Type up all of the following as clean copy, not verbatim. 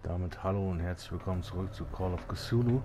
Damit hallo und herzlich willkommen zurück zu Call of Cthulhu.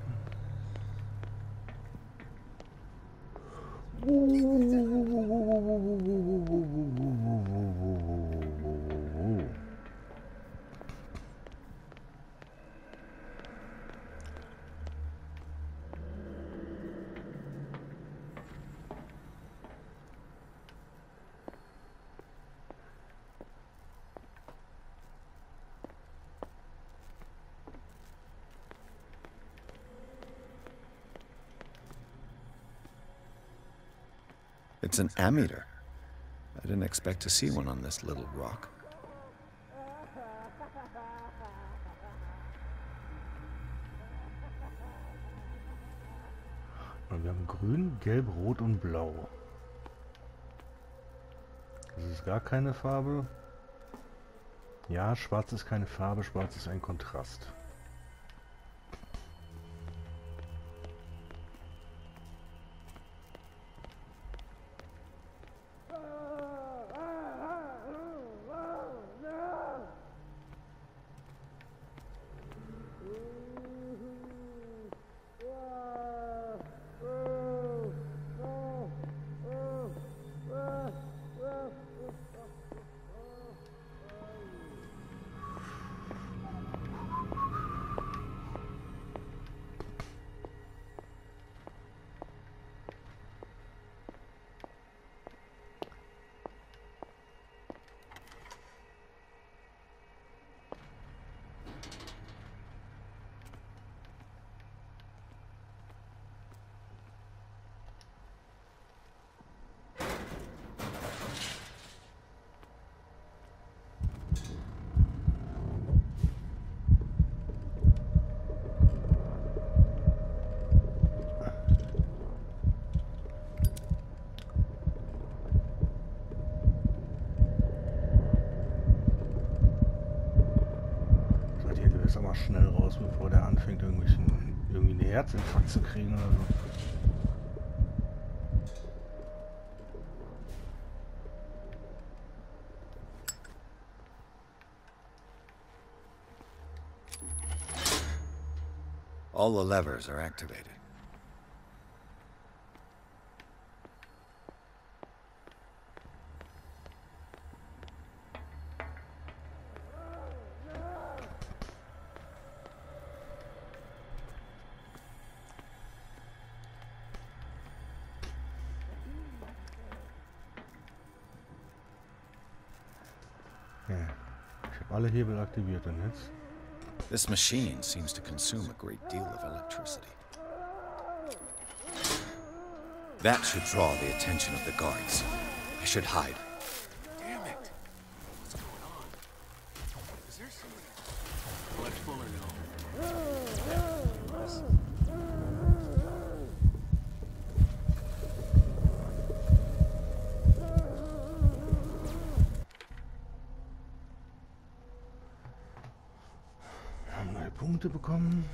It's an ammeter. I didn't expect to see one on this little rock. Und wir haben grün, gelb, rot und blau. Das ist gar keine Farbe. Ja, schwarz ist keine Farbe, schwarz ist ein Kontrast. Jetzt mal schnell raus, bevor der anfängt, irgendwie einen Herzinfarkt zu kriegen oder so. All the levers are activated. Ja, ich habe alle Hebel aktiviert und jetzt? This machine seems to consume a great deal of electricity. That should draw the attention of the guards. I should hide. Damn it! What's going on? Is there somebody electrical or no? Wir haben neue Punkte bekommen.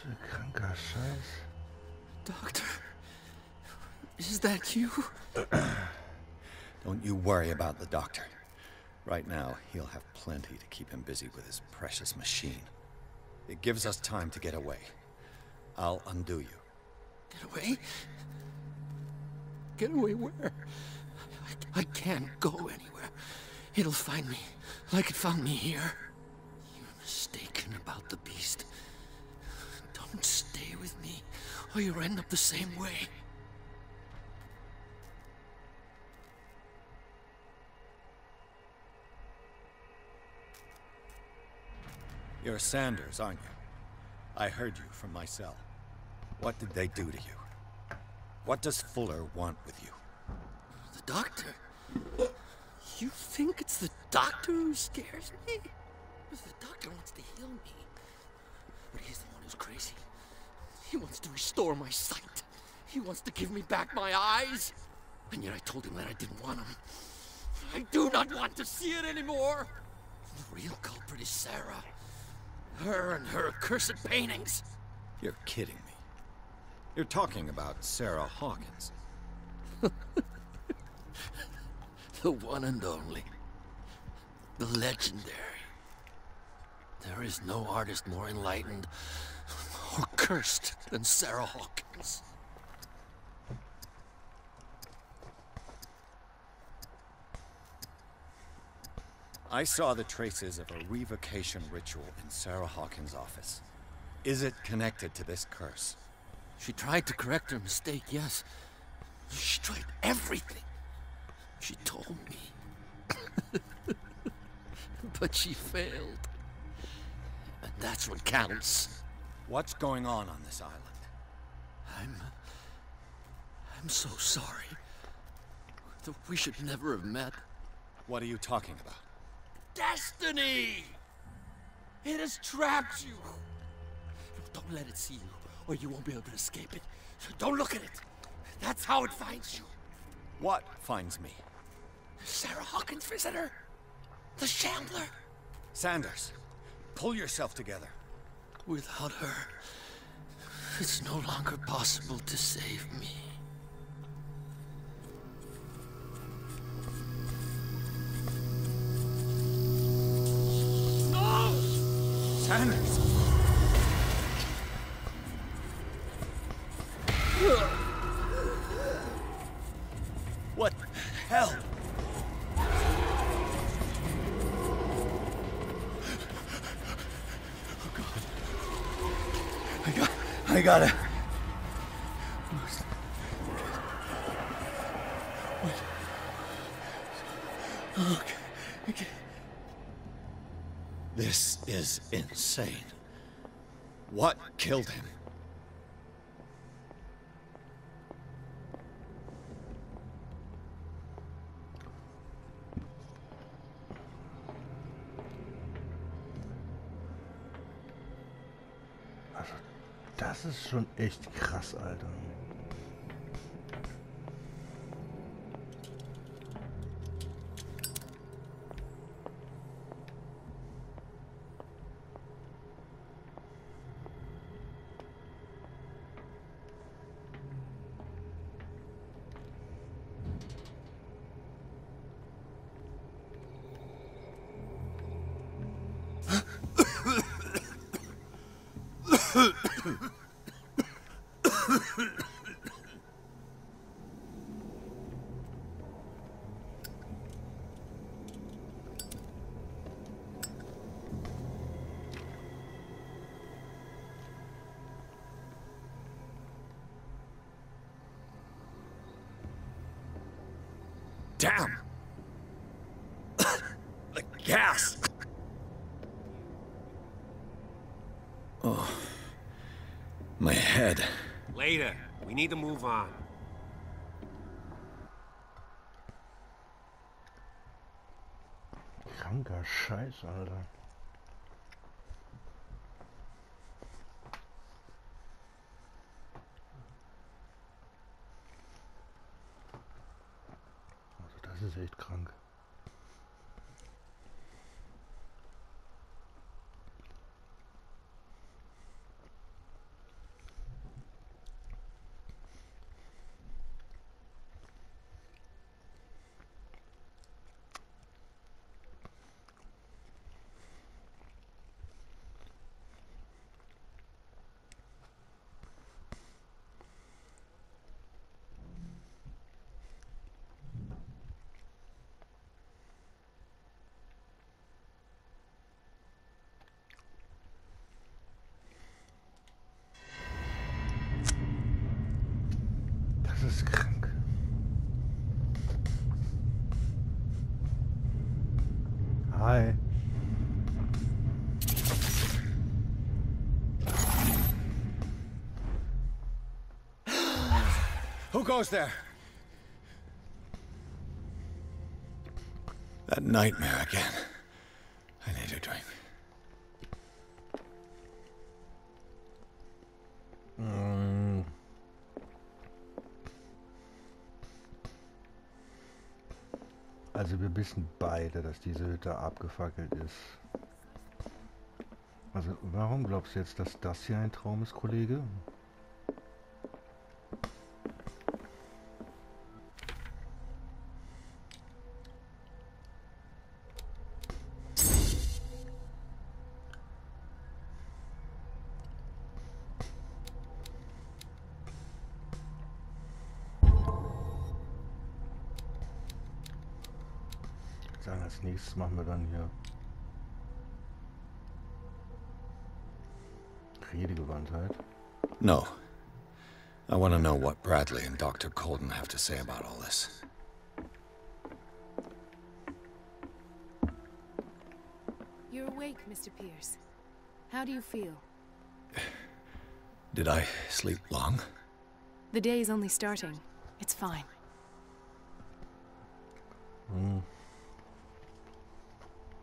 für kranker Scheiß? Doctor, is that you? Don't you worry about the doctor. Right now, he'll have plenty to keep him busy with his precious machine. It gives us time to get away. I'll undo you. Get away? Get away where? I can't go anywhere. It'll find me, like it found me here. You're mistaken about the beast. Don't stay with me, or you'll end up the same way. You're Sanders, aren't you? I heard you from my cell. What did they do to you? What does Fuller want with you? The doctor? You think it's the doctor who scares me? The doctor wants to heal me. But he's the one who's crazy. He wants to restore my sight. He wants to give me back my eyes. And yet I told him that I didn't want him. I do not want to see it anymore. The real culprit is Sarah. Her and her accursed paintings. You're kidding me. You're talking about Sarah Hawkins. The one and only. The legendary. There is no artist more enlightened or cursed than Sarah Hawkins. I saw the traces of a revocation ritual in Sarah Hawkins' office. Is it connected to this curse? She tried to correct her mistake, yes. She tried everything. She told me. But she failed. And that's what counts. What's going on this island? I'm so sorry. That we should never have met. What are you talking about? Destiny! It has trapped you. Don't let it see you, or you won't be able to escape it. Don't look at it. That's how it finds you. What finds me? Sarah Hawkins' visitor. The Shambler. Sanders, pull yourself together. Without her, it's no longer possible to save me. No! Sanders! What the hell? Oh God. I gotta. Okay. This is insane. What killed him? Also, das ist schon echt krass, Alter. Damn! The gas! Oh. My head. Later. We need to move on. Kranker Scheiß, Alter. Also das ist echt krank. Hi. Who goes there? That nightmare again. I need a drink. Also wir wissen beide, dass diese Hütte abgefackelt ist. Also warum glaubst du jetzt, dass das hier ein Traum ist, Kollege? Sagen, als nächstes machen wir dann hier Redegewandtheit. No. I want to know what Bradley and Dr. Colden have to say about all this. You're awake, Mr. Pierce. How do you feel? Did I sleep long? The day is only starting. It's fine.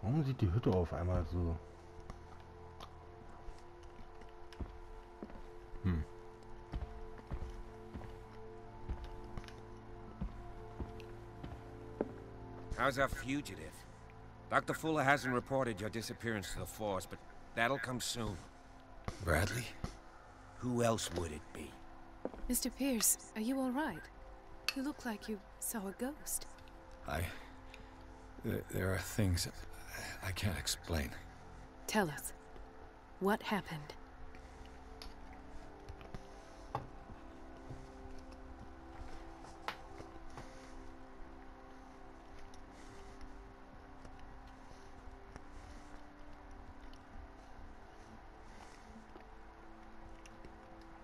Warum sieht die Hütte auf einmal so? How's our fugitive? Dr. Fuller hasn't reported your disappearance to the force, but that'll come soon. Bradley? Who else would it be? Mr. Pierce, are you all right? You look like you saw a ghost. There are things I can't explain. Tell us. What happened?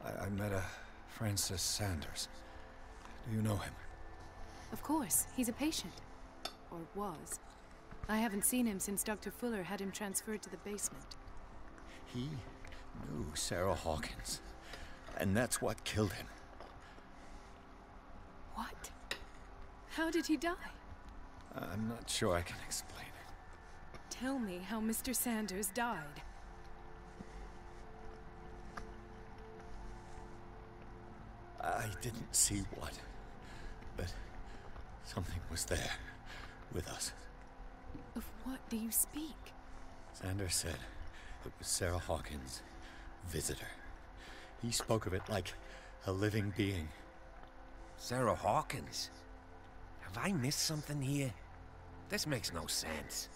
I met a Francis Sanders. Do you know him? Of course, he's a patient. Or was. I haven't seen him since Dr. Fuller had him transferred to the basement. He knew Sarah Hawkins. And that's what killed him. What? How did he die? I'm not sure I can explain. Tell me how Mr. Sanders died. I didn't see what, but something was there with us. Of what do you speak? Sanders said it was Sarah Hawkins' visitor. He spoke of it like a living being. Sarah Hawkins? Have I missed something here? This makes no sense.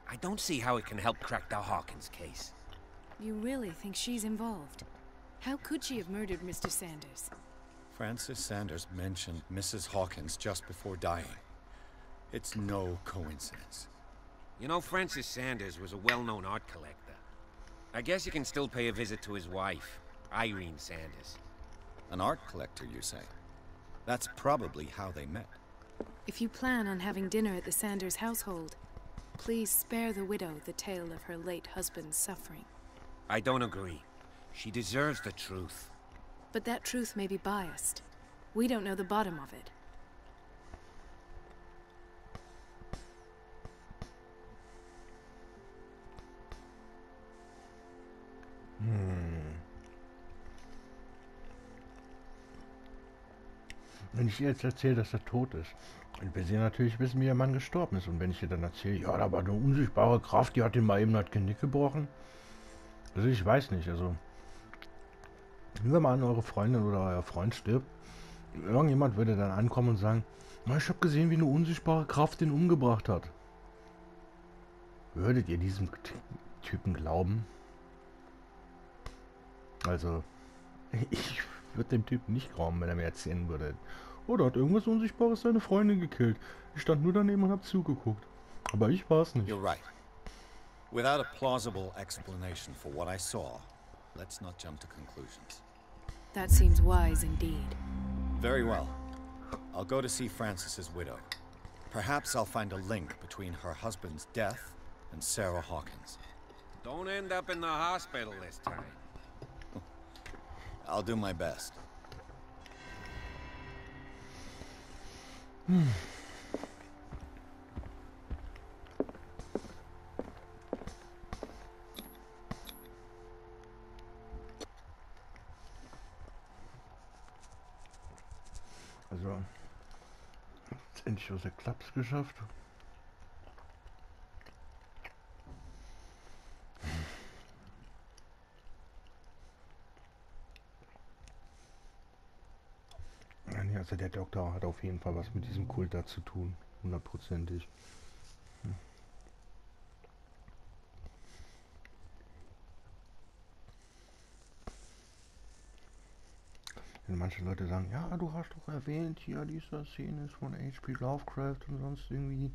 I don't see how it can help crack the Hawkins case. You really think she's involved? How could she have murdered Mr. Sanders? Francis Sanders mentioned Mrs. Hawkins just before dying. It's no coincidence. You know, Francis Sanders was a well-known art collector. I guess you can still pay a visit to his wife, Irene Sanders. An art collector, you say? That's probably how they met. If you plan on having dinner at the Sanders household, please spare the widow the tale of her late husband's suffering. I don't agree. She deserves the truth. But that truth may be biased. We don't know the bottom of it. Wenn ich ihr jetzt erzähle, dass er tot ist, dann will sie natürlich wissen, wie ihr Mann gestorben ist. Und wenn ich ihr dann erzähle, ja, da war eine unsichtbare Kraft, die hat ihm mal eben das Genick gebrochen. Also ich weiß nicht, also... Nehmen wir mal an, eure Freundin oder euer Freund stirbt. Irgendjemand würde dann ankommen und sagen, na, ich habe gesehen, wie eine unsichtbare Kraft ihn umgebracht hat. Würdet ihr diesem Typen glauben? Also, ich würde dem Typen nicht glauben, wenn er mir erzählen würde, oh, da hat irgendwas Unsichtbares seine Freundin gekillt. Ich stand nur daneben und habe zugeguckt. Aber ich war es nicht. You're right. Without a plausible explanation for what I saw, let's not jump to conclusions. That seems wise indeed. Very well. I'll go to see Francis's widow. Perhaps I'll find a link between her husband's death and Sarah Hawkins. Don't end up in the hospital this time. I'll do my best. Also, jetzt endlich aus der Klaps geschafft. Ja, nee, also der Doktor hat auf jeden Fall was mit diesem Kult da zu tun, hundertprozentig. Wenn manche Leute sagen, ja, du hast doch erwähnt, hier diese Szene ist von H.P. Lovecraft und sonst irgendwie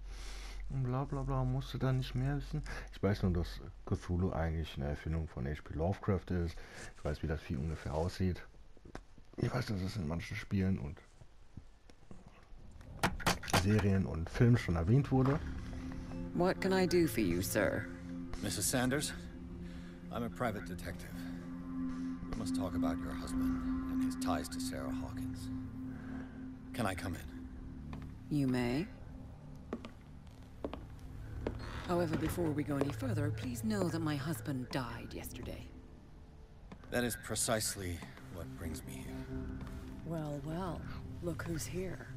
und bla bla bla, musst du da nicht mehr wissen. Ich weiß nur, dass Cthulhu eigentlich eine Erfindung von H.P. Lovecraft ist. Ich weiß, wie das Vieh ungefähr aussieht. Ich weiß, dass es in manchen Spielen und Serien und Filmen schon erwähnt wurde. What can I do for you, sir? Mrs. Sanders, I'm a private detective. We must talk about your husband and his ties to Sarah Hawkins. Can I come in? You may. However, before we go any further, please know that my husband died yesterday. That is precisely what brings me here. Well, well, look who's here.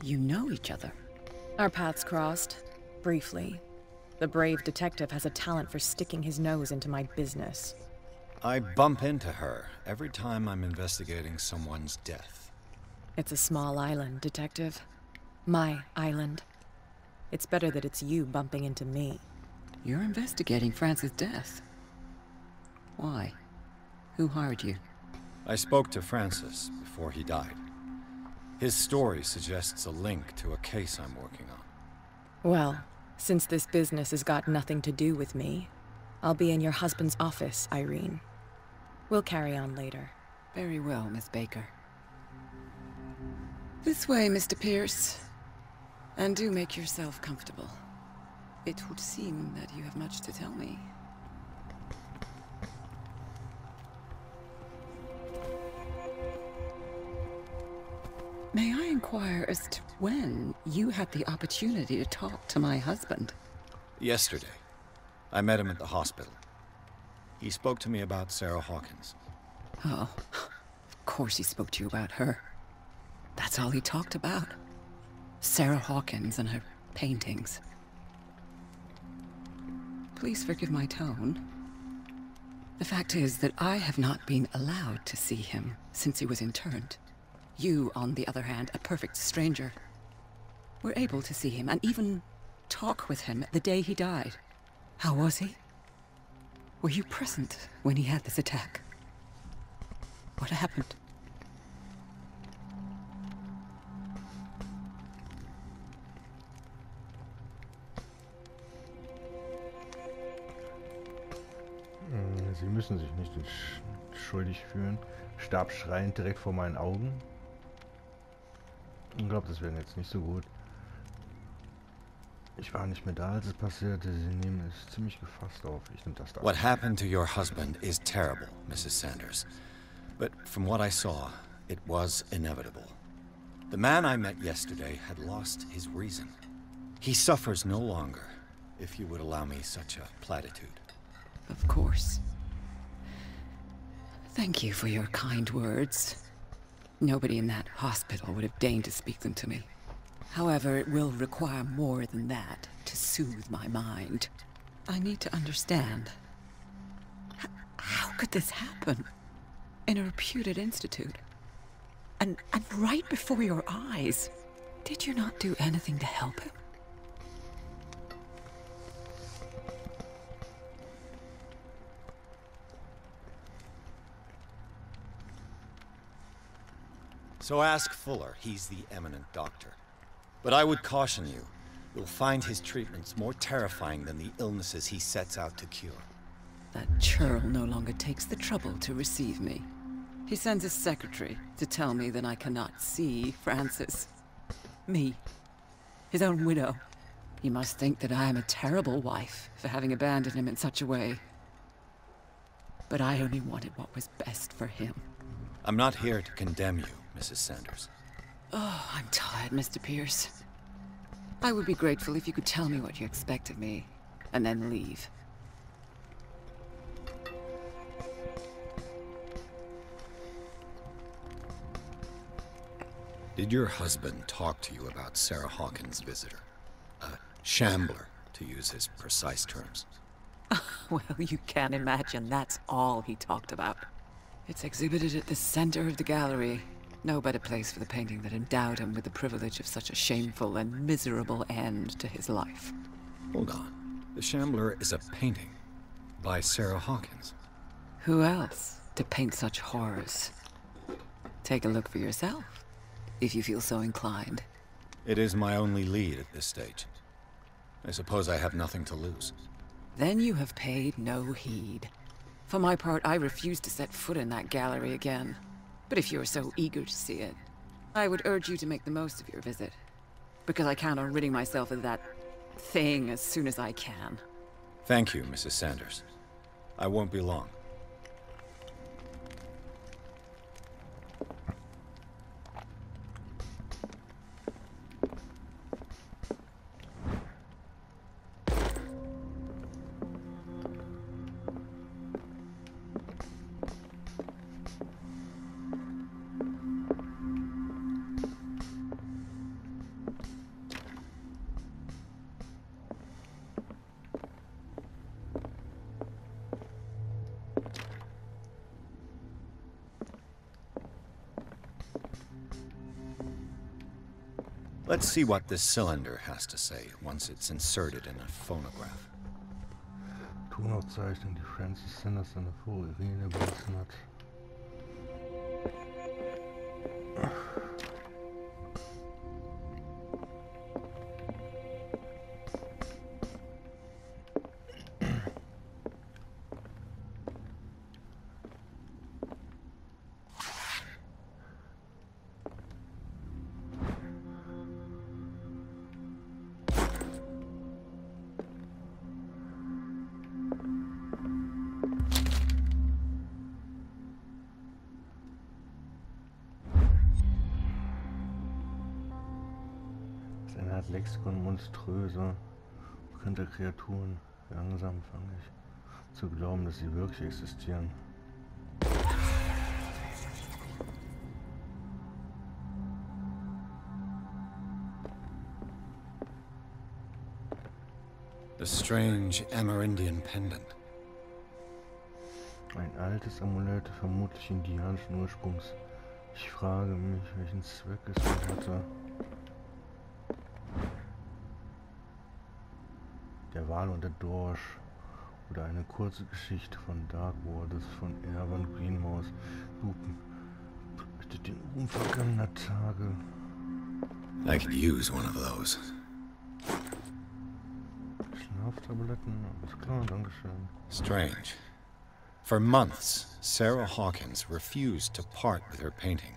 You know each other. Our paths crossed, briefly. The brave detective has a talent for sticking his nose into my business. I bump into her every time I'm investigating someone's death. It's a small island, detective. My island. It's better that it's you bumping into me. You're investigating Francis' death. Why? Who hired you? I spoke to Francis before he died. His story suggests a link to a case I'm working on. Well, since this business has got nothing to do with me, I'll be in your husband's office, Irene. We'll carry on later. Very well, Miss Baker. This way, Mr. Pierce. And do make yourself comfortable. It would seem that you have much to tell me. May I inquire as to when you had the opportunity to talk to my husband? Yesterday, I met him at the hospital. He spoke to me about Sarah Hawkins. Oh, of course he spoke to you about her. That's all he talked about. Sarah Hawkins and her paintings. Please forgive my tone. The fact is that I have not been allowed to see him since he was interned. You, on the other hand, a perfect stranger, were able to see him and even talk with him the day he died. How was he? Were you present when he had this attack? What happened? Sie müssen sich nicht schuldig fühlen. Starb schreiend direkt vor meinen Augen. Ich glaube, das wäre jetzt nicht so gut. Ich war nicht mehr da, als es passierte. Sie nehmen es ziemlich gefasst auf. Ich nehme das da. What happened to your husband is terrible, Mrs. Sanders. But from what I saw, it was inevitable. The man I met yesterday had lost his reason. He suffers no longer, if you would allow me such a platitude. Of course. Thank you for your kind words. Nobody in that hospital would have deigned to speak them to me. However, it will require more than that to soothe my mind. I need to understand. How could this happen? In a reputed institute? And right before your eyes? Did you not do anything to help him? So ask Fuller, he's the eminent doctor. But I would caution you, you'll find his treatments more terrifying than the illnesses he sets out to cure. That churl no longer takes the trouble to receive me. He sends his secretary to tell me that I cannot see Francis. Me. His own widow. He must think that I am a terrible wife for having abandoned him in such a way. But I only wanted what was best for him. I'm not here to condemn you, Mrs. Sanders. Oh, I'm tired, Mr. Pierce. I would be grateful if you could tell me what you expect of me, and then leave. Did your husband talk to you about Sarah Hawkins' visitor? A shambler, to use his precise terms. Well, you can't imagine that's all he talked about. It's exhibited at the center of the gallery. No better place for the painting that endowed him with the privilege of such a shameful and miserable end to his life. Hold on. The Shambler is a painting by Sarah Hawkins. Who else to paint such horrors? Take a look for yourself, if you feel so inclined. It is my only lead at this stage. I suppose I have nothing to lose. Then you have paid no heed. For my part, I refuse to set foot in that gallery again. But if you're so eager to see it, I would urge you to make the most of your visit. Because I count on ridding myself of that thing as soon as I can. Thank you, Mrs. Sanders. I won't be long. Let's see what this cylinder has to say once it's inserted in a phonograph. Tonaufzeichnung, die Francis Sanders seine Frau Irene benutzen hat. Lexikon monströser, bekannter Kreaturen. Langsam fange ich zu glauben, dass sie wirklich existieren. The strange Amerindian pendant. Ein altes Amulett, vermutlich indianischen Ursprungs. Ich frage mich, welchen Zweck es hatte. Der Wal und der Dorsch oder eine kurze Geschichte von Dark Waters von Erwan Greenhouse beleuchtet den Ruhm vergangener Tage. I could use one of those. Schlaftabletten, alles klar, dankeschön. Strange. For months, Sarah Hawkins refused to part with her painting,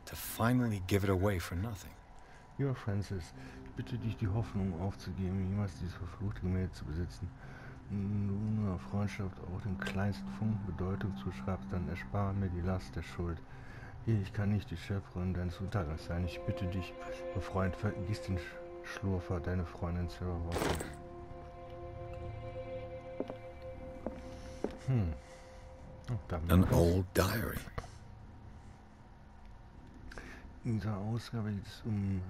to finally give it away for nothing. Lieber Francis, ich bitte dich, die Hoffnung aufzugeben, jemals dieses verfluchte Gemälde zu besitzen. Wenn du unserer Freundschaft auch den kleinsten Funken Bedeutung zuschreibst, dann erspare mir die Last der Schuld. Hier, ich kann nicht die Chefin deines Untergangs sein. Ich bitte dich, mein Freund, vergiss den Schlurfer, deine Freundin Sarah Hawkins. An old diary. In dieser Ausgabe geht es um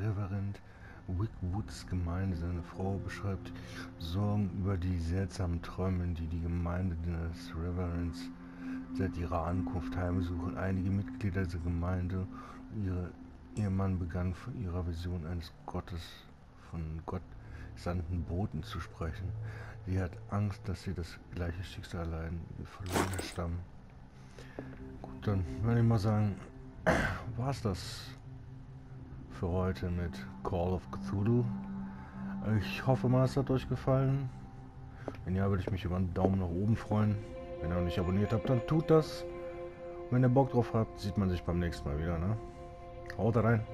Reverend Wickwoods Gemeinde. Seine Frau beschreibt Sorgen über die seltsamen Träume, die die Gemeinde des Reverends seit ihrer Ankunft heimsuchen. Einige Mitglieder dieser Gemeinde, ihr Ehemann begann von ihrer Vision eines Gottes, von Gott gesandten Boten zu sprechen. Sie hat Angst, dass sie das gleiche Schicksal erleiden wie verlorene Stamm. Gut, dann würde ich mal sagen, war's das für heute mit Call of Cthulhu. Ich hoffe mal, es hat euch gefallen. Wenn ja, würde ich mich über einen Daumen nach oben freuen. Wenn ihr noch nicht abonniert habt, dann tut das. Wenn ihr Bock drauf habt, sieht man sich beim nächsten Mal wieder, ne? Haut rein.